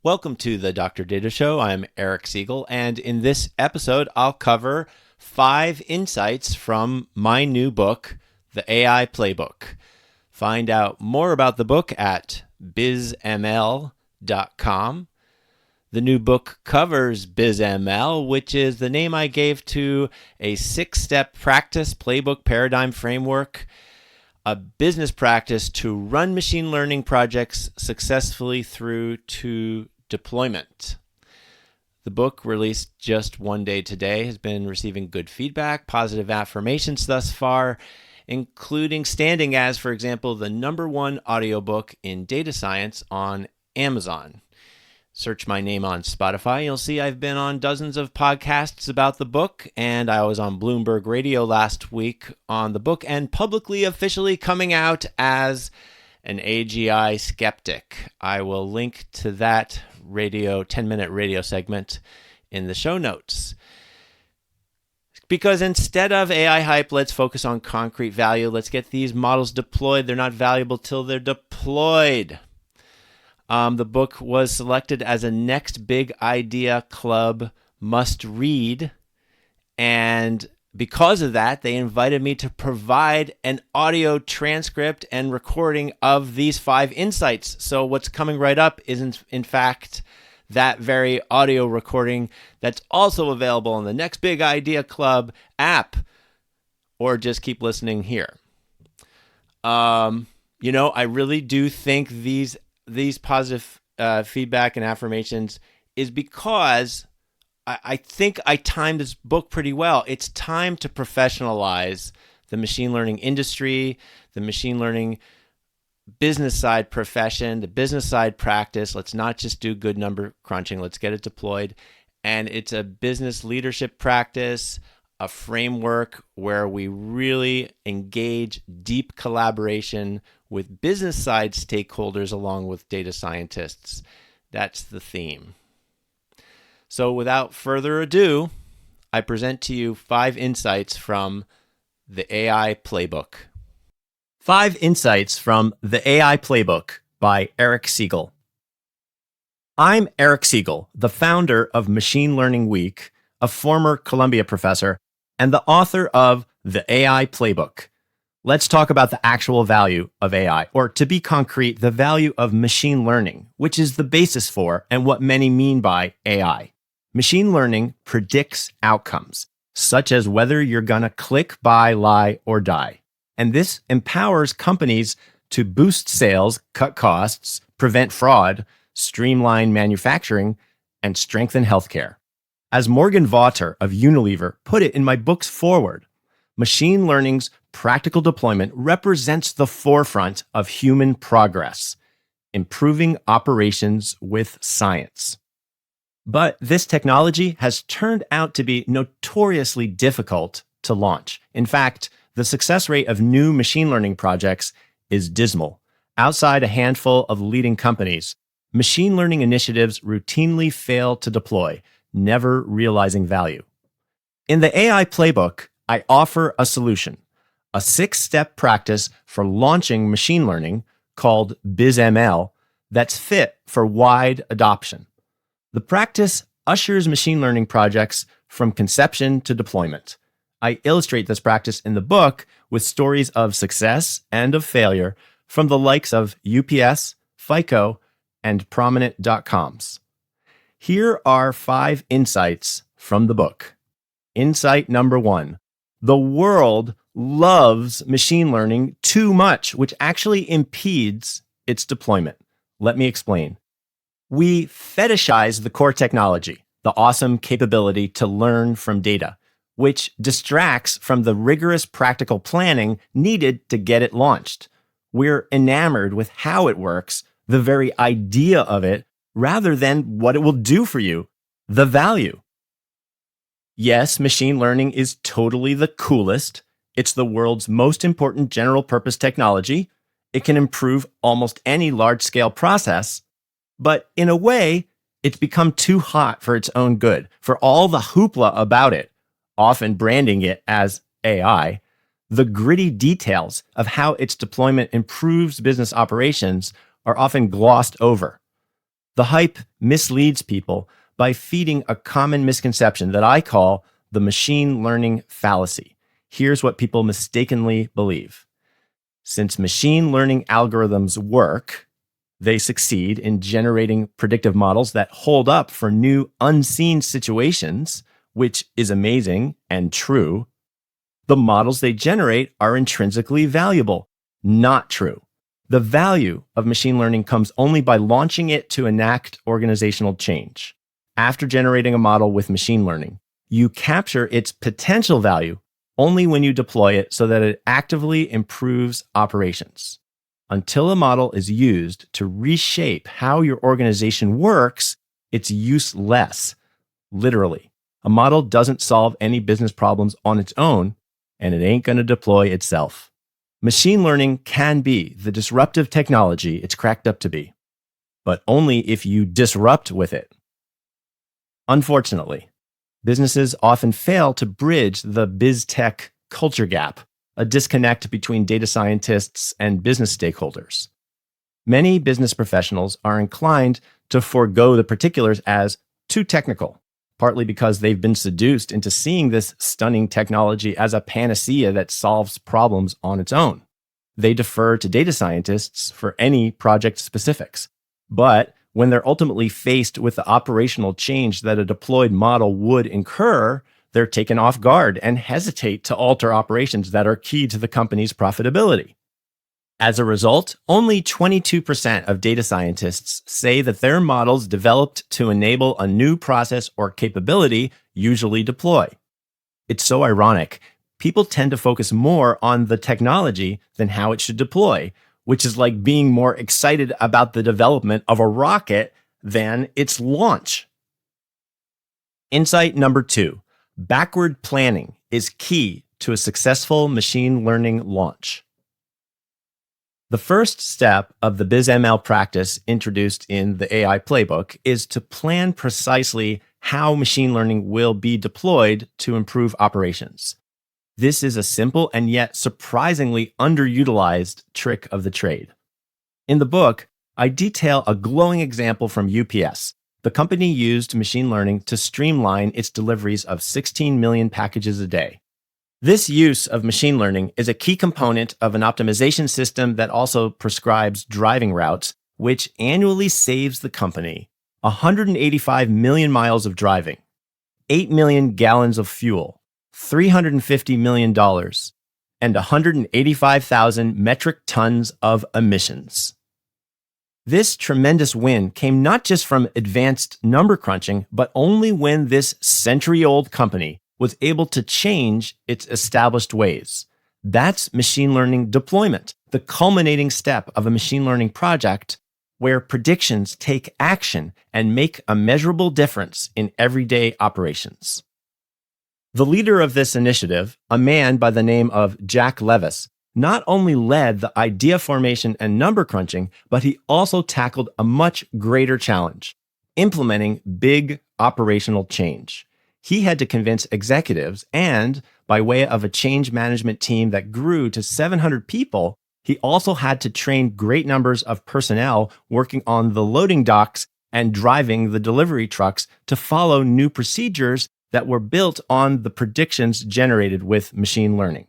Welcome to the Dr. Data Show. I'm Eric Siegel, and in this episode, I'll cover 5 insights from my new book, The AI Playbook. Find out more about the book at bizml.com. The new book covers BizML, which is the name I gave to a 6-step practice playbook paradigm framework, a business practice to run machine learning projects successfully through to deployment. The book, released just one day today, has been receiving good feedback, positive affirmations thus far, including standing as, for example, the #1 audiobook in data science on Amazon. Search my name on Spotify. You'll see I've been on dozens of podcasts about the book, and I was on Bloomberg Radio last week on the book and publicly, officially coming out as an AGI skeptic. I will link to that 10-minute radio segment in the show notes. Because instead of AI hype, let's focus on concrete value. Let's get these models deployed. They're not valuable till they're deployed. The book was selected as a Next Big Idea Club must read, and because of that, they invited me to provide an audio transcript and recording of these 5 insights. So what's coming right up is, in fact, that very audio recording that's also available on the Next Big Idea Club app, or just keep listening here. I really do think these positive feedback and affirmations is because I think I timed this book pretty well. It's time to professionalize the machine learning industry, the machine learning business side profession, the business side practice. Let's not just do good number crunching. Let's get it deployed. And it's a business leadership practice, a framework where we really engage deep collaboration with business side stakeholders along with data scientists. That's the theme. So without further ado, I present to you 5 insights from the AI Playbook. 5 insights from the AI Playbook by Eric Siegel. I'm Eric Siegel, the founder of Machine Learning Week, a former Columbia professor, and the author of the AI Playbook. Let's talk about the actual value of AI, or to be concrete, the value of machine learning, which is the basis for and what many mean by AI. Machine learning predicts outcomes, such as whether you're gonna click, buy, lie, or die. And this empowers companies to boost sales, cut costs, prevent fraud, streamline manufacturing, and strengthen healthcare. As Morgan Vaughter of Unilever put it in my book's foreword, machine learning's practical deployment represents the forefront of human progress, improving operations with science. But this technology has turned out to be notoriously difficult to launch. In fact, the success rate of new machine learning projects is dismal. Outside a handful of leading companies, machine learning initiatives routinely fail to deploy, never realizing value. In the AI Playbook, I offer a solution, a 6-step practice for launching machine learning called BizML that's fit for wide adoption. The practice ushers machine learning projects from conception to deployment. I illustrate this practice in the book with stories of success and of failure from the likes of UPS, FICO, and prominent .coms. Here are 5 insights from the book. Insight number 1. The world loves machine learning too much, which actually impedes its deployment. Let me explain. We fetishize the core technology, the awesome capability to learn from data, which distracts from the rigorous practical planning needed to get it launched. We're enamored with how it works, the very idea of it, rather than what it will do for you, the value. Yes, machine learning is totally the coolest. It's the world's most important general-purpose technology. It can improve almost any large-scale process. But in a way, it's become too hot for its own good. For all the hoopla about it, often branding it as AI, the gritty details of how its deployment improves business operations are often glossed over. The hype misleads people by feeding a common misconception that I call the machine learning fallacy. Here's what people mistakenly believe. Since machine learning algorithms work, they succeed in generating predictive models that hold up for new unseen situations, which is amazing and true. The models they generate are intrinsically valuable. Not true. The value of machine learning comes only by launching it to enact organizational change. After generating a model with machine learning, you capture its potential value only when you deploy it so that it actively improves operations. Until a model is used to reshape how your organization works, it's useless. Literally. A model doesn't solve any business problems on its own, and it ain't going to deploy itself. Machine learning can be the disruptive technology it's cracked up to be, but only if you disrupt with it. Unfortunately, businesses often fail to bridge the biz-tech culture gap, a disconnect between data scientists and business stakeholders. Many business professionals are inclined to forego the particulars as too technical, partly because they've been seduced into seeing this stunning technology as a panacea that solves problems on its own. They defer to data scientists for any project specifics. But when they're ultimately faced with the operational change that a deployed model would incur, they're taken off guard and hesitate to alter operations that are key to the company's profitability. As a result, only 22% of data scientists say that their models developed to enable a new process or capability usually deploy. It's so ironic. People tend to focus more on the technology than how it should deploy, which is like being more excited about the development of a rocket than its launch. Insight number 2, backward planning is key to a successful machine learning launch. The first step of the BizML practice introduced in the AI Playbook is to plan precisely how machine learning will be deployed to improve operations. This is a simple and yet surprisingly underutilized trick of the trade. In the book, I detail a glowing example from UPS. The company used machine learning to streamline its deliveries of 16 million packages a day. This use of machine learning is a key component of an optimization system that also prescribes driving routes, which annually saves the company 185 million miles of driving, 8 million gallons of fuel, $350 million, and 185,000 metric tons of emissions. This tremendous win came not just from advanced number crunching, but only when this century-old company was able to change its established ways. That's machine learning deployment, the culminating step of a machine learning project where predictions take action and make a measurable difference in everyday operations. The leader of this initiative, a man by the name of Jack Levis, not only led the idea formation and number crunching, but he also tackled a much greater challenge, implementing big operational change. He had to convince executives and, by way of a change management team that grew to 700 people, he also had to train great numbers of personnel working on the loading docks and driving the delivery trucks to follow new procedures that were built on the predictions generated with machine learning.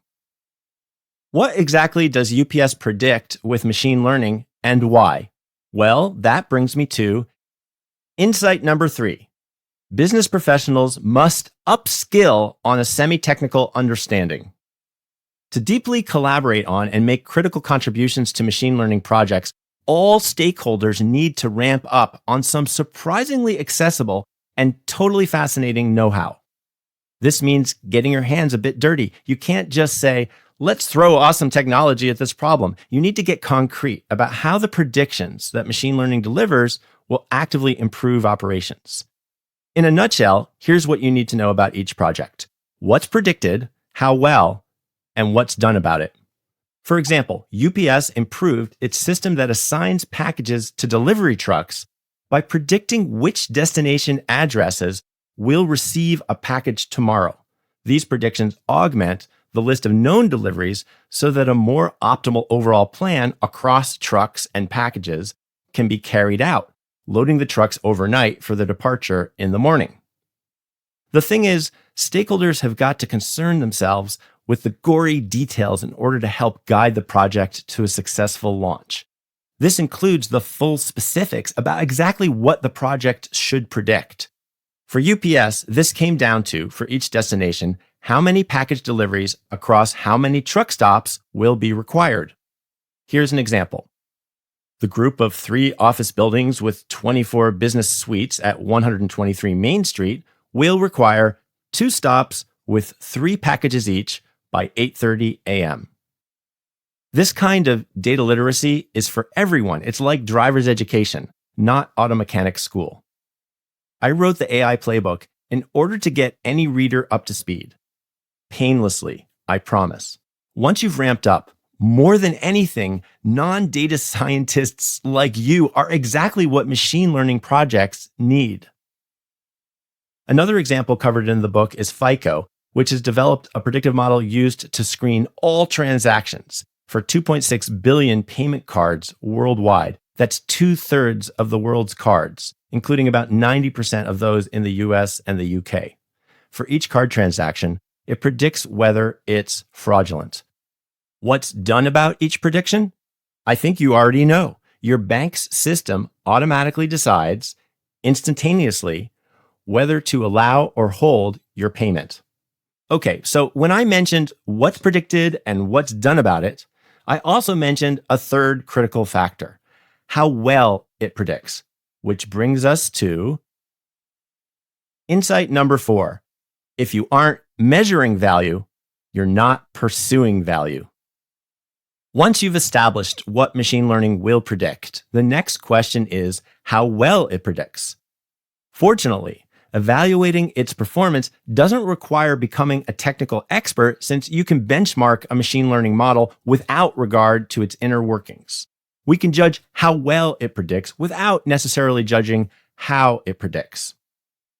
What exactly does UPS predict with machine learning and why? Well, that brings me to insight number 3. Business professionals must upskill on a semi-technical understanding. To deeply collaborate on and make critical contributions to machine learning projects, all stakeholders need to ramp up on some surprisingly accessible and totally fascinating know-how. This means getting your hands a bit dirty. You can't just say, let's throw awesome technology at this problem. You need to get concrete about how the predictions that machine learning delivers will actively improve operations. In a nutshell, here's what you need to know about each project. What's predicted, how well, and what's done about it. For example, UPS improved its system that assigns packages to delivery trucks by predicting which destination addresses will receive a package tomorrow. These predictions augment the list of known deliveries so that a more optimal overall plan across trucks and packages can be carried out. loading the trucks overnight for the departure in the morning. The thing is, stakeholders have got to concern themselves with the gory details in order to help guide the project to a successful launch. This includes the full specifics about exactly what the project should predict. For UPS, this came down to, for each destination, how many package deliveries across how many truck stops will be required. Here's an example. The group of 3 office buildings with 24 business suites at 123 Main Street will require 2 stops with 3 packages each by 8:30 a.m. This kind of data literacy is for everyone. It's like driver's education, not auto mechanic school. I wrote the AI Playbook in order to get any reader up to speed. Painlessly, I promise. Once you've ramped up, more than anything, non-data scientists like you are exactly what machine learning projects need. Another example covered in the book is FICO, which has developed a predictive model used to screen all transactions for 2.6 billion payment cards worldwide. That's 2/3 of the world's cards, including about 90% of those in the US and the UK. For each card transaction, it predicts whether it's fraudulent. What's done about each prediction? I think you already know. Your bank's system automatically decides instantaneously whether to allow or hold your payment. Okay, so when I mentioned what's predicted and what's done about it, I also mentioned a third critical factor, how well it predicts, which brings us to insight number 4. If you aren't measuring value, you're not pursuing value. Once you've established what machine learning will predict, the next question is how well it predicts. Fortunately, evaluating its performance doesn't require becoming a technical expert, since you can benchmark a machine learning model without regard to its inner workings. We can judge how well it predicts without necessarily judging how it predicts.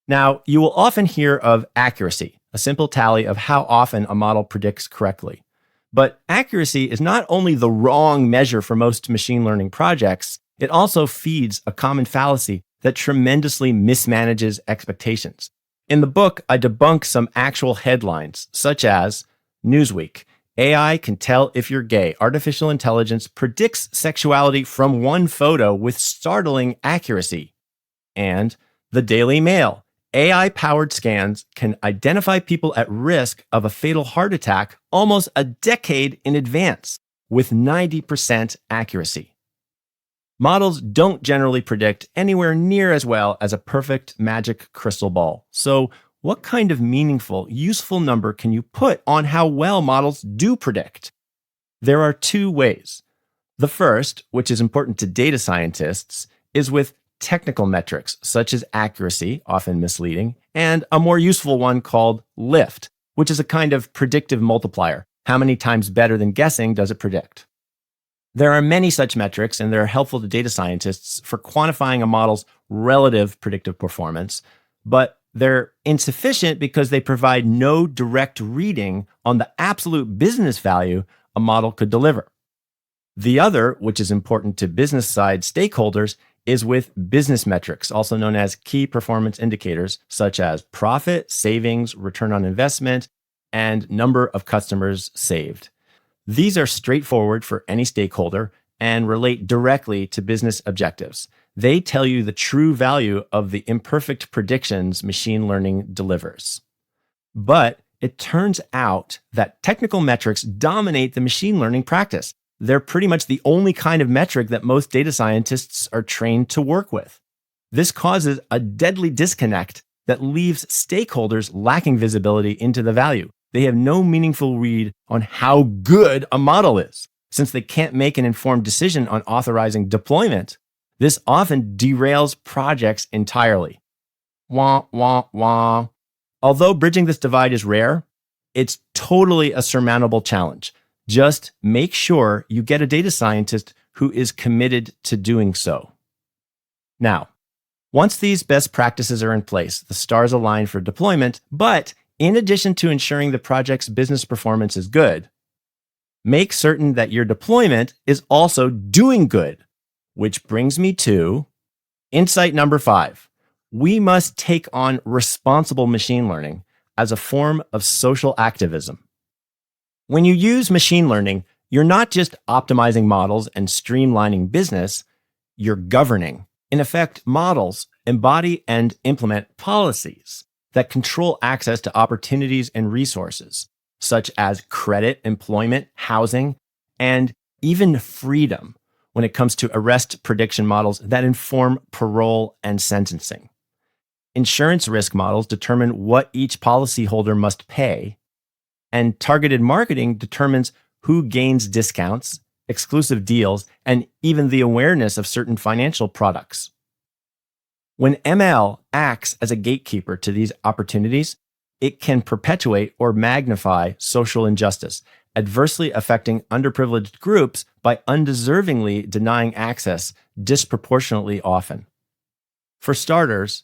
Now, you will often hear of accuracy, a simple tally of how often a model predicts correctly. But accuracy is not only the wrong measure for most machine learning projects, it also feeds a common fallacy that tremendously mismanages expectations. In the book, I debunk some actual headlines, such as Newsweek, AI can tell if you're gay. Artificial intelligence predicts sexuality from one photo with startling accuracy. And the Daily Mail, AI-powered scans can identify people at risk of a fatal heart attack almost a decade in advance with 90% accuracy. Models don't generally predict anywhere near as well as a perfect magic crystal ball. So what kind of meaningful, useful number can you put on how well models do predict? There are 2 ways. The first, which is important to data scientists, is with technical metrics such as accuracy, often misleading, and a more useful one called lift, which is a kind of predictive multiplier. How many times better than guessing does it predict? There are many such metrics, and they're helpful to data scientists for quantifying a model's relative predictive performance, but they're insufficient because they provide no direct reading on the absolute business value a model could deliver. The other, which is important to business side stakeholders, is with business metrics, also known as key performance indicators, such as profit, savings, return on investment, and number of customers saved. These are straightforward for any stakeholder and relate directly to business objectives. They tell you the true value of the imperfect predictions machine learning delivers. But it turns out that technical metrics dominate the machine learning practice. They're pretty much the only kind of metric that most data scientists are trained to work with. This causes a deadly disconnect that leaves stakeholders lacking visibility into the value. They have no meaningful read on how good a model is. Since they can't make an informed decision on authorizing deployment, this often derails projects entirely. Wah, wah, wah. Although bridging this divide is rare, it's totally a surmountable challenge. Just make sure you get a data scientist who is committed to doing so. Now, once these best practices are in place, the stars align for deployment, but in addition to ensuring the project's business performance is good, make certain that your deployment is also doing good, which brings me to Insight number 5. We must take on responsible machine learning as a form of social activism. When you use machine learning, you're not just optimizing models and streamlining business, you're governing. In effect, models embody and implement policies that control access to opportunities and resources, such as credit, employment, housing, and even freedom when it comes to arrest prediction models that inform parole and sentencing. Insurance risk models determine what each policyholder must pay, and targeted marketing determines who gains discounts, exclusive deals, and even the awareness of certain financial products. When ML acts as a gatekeeper to these opportunities, it can perpetuate or magnify social injustice, adversely affecting underprivileged groups by undeservingly denying access disproportionately often. For starters,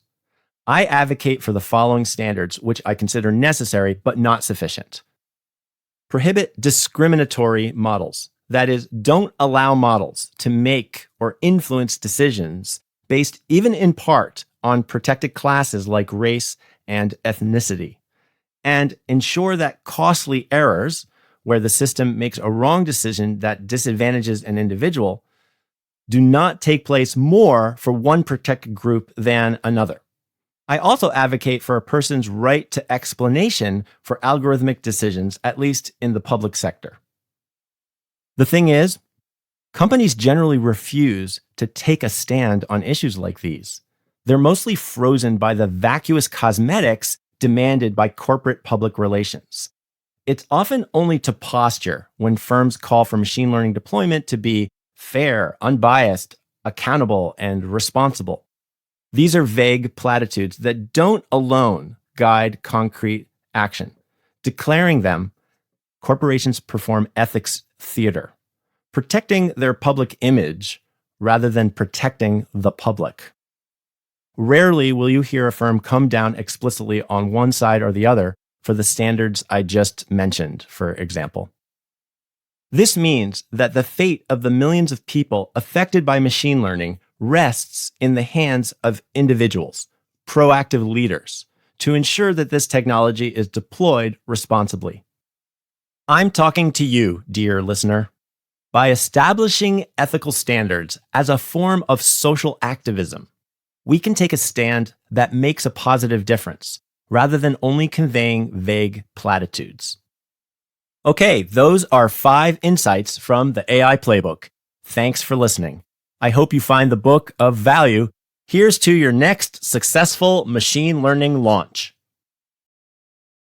I advocate for the following standards, which I consider necessary but not sufficient. Prohibit discriminatory models. That is, don't allow models to make or influence decisions based even in part on protected classes like race and ethnicity. And ensure that costly errors, where the system makes a wrong decision that disadvantages an individual, do not take place more for one protected group than another. I also advocate for a person's right to explanation for algorithmic decisions, at least in the public sector. The thing is, companies generally refuse to take a stand on issues like these. They're mostly frozen by the vacuous cosmetics demanded by corporate public relations. It's often only to posture when firms call for machine learning deployment to be fair, unbiased, accountable, and responsible. These are vague platitudes that don't alone guide concrete action. Declaring them, corporations perform ethics theater, protecting their public image rather than protecting the public. Rarely will you hear a firm come down explicitly on one side or the other for the standards I just mentioned, for example. This means that the fate of the millions of people affected by machine learning rests in the hands of individuals, proactive leaders, to ensure that this technology is deployed responsibly. I'm talking to you, dear listener. By establishing ethical standards as a form of social activism, we can take a stand that makes a positive difference, rather than only conveying vague platitudes. Okay, those are 5 insights from the AI Playbook. Thanks for listening. I hope you find the book of value. Here's to your next successful machine learning launch.